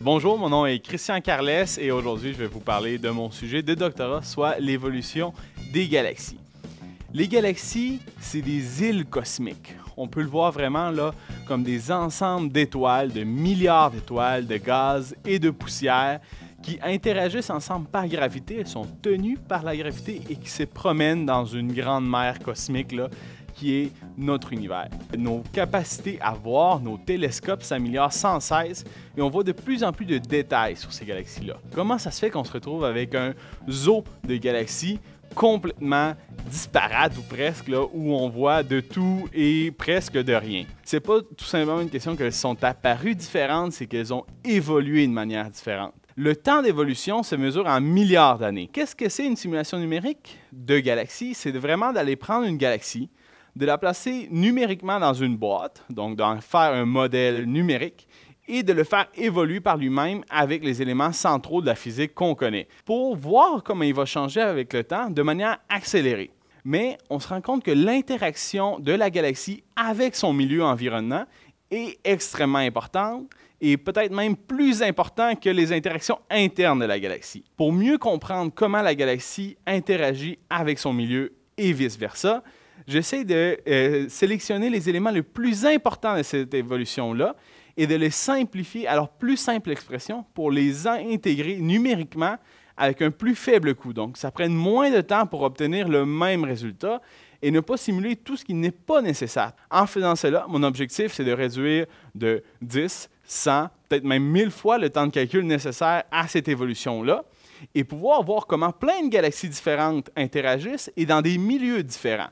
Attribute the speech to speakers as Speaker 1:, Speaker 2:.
Speaker 1: Bonjour, mon nom est Christian Carles et aujourd'hui je vais vous parler de mon sujet de doctorat, soit l'évolution des galaxies. Les galaxies, c'est des îles cosmiques. On peut le voir vraiment là comme des ensembles d'étoiles, de milliards d'étoiles, de gaz et de poussière qui interagissent ensemble par gravité. Elles sont tenues par la gravité et qui se promènent dans une grande mer cosmique là, qui est notre univers. Nos capacités à voir, nos télescopes s'améliorent sans cesse et on voit de plus en plus de détails sur ces galaxies-là. Comment ça se fait qu'on se retrouve avec un zoo de galaxies complètement disparate ou presque, là, où on voit de tout et presque de rien? C'est pas tout simplement une question qu'elles sont apparues différentes, c'est qu'elles ont évolué de manière différente. Le temps d'évolution se mesure en milliards d'années. Qu'est-ce que c'est une simulation numérique de galaxies? C'est vraiment d'aller prendre une galaxie, de la placer numériquement dans une boîte, donc d'en faire un modèle numérique, et de le faire évoluer par lui-même avec les éléments centraux de la physique qu'on connaît, pour voir comment il va changer avec le temps de manière accélérée. Mais on se rend compte que l'interaction de la galaxie avec son milieu environnant est extrêmement importante et peut-être même plus important que les interactions internes de la galaxie. Pour mieux comprendre comment la galaxie interagit avec son milieu et vice-versa, j'essaie de sélectionner les éléments les plus importants de cette évolution-là et de les simplifier à leur plus simple expression pour les intégrer numériquement avec un plus faible coût. Donc, ça prenne moins de temps pour obtenir le même résultat et ne pas simuler tout ce qui n'est pas nécessaire. En faisant cela, mon objectif, c'est de réduire de 10, 100, peut-être même 1000 fois le temps de calcul nécessaire à cette évolution-là et pouvoir voir comment plein de galaxies différentes interagissent et dans des milieux différents.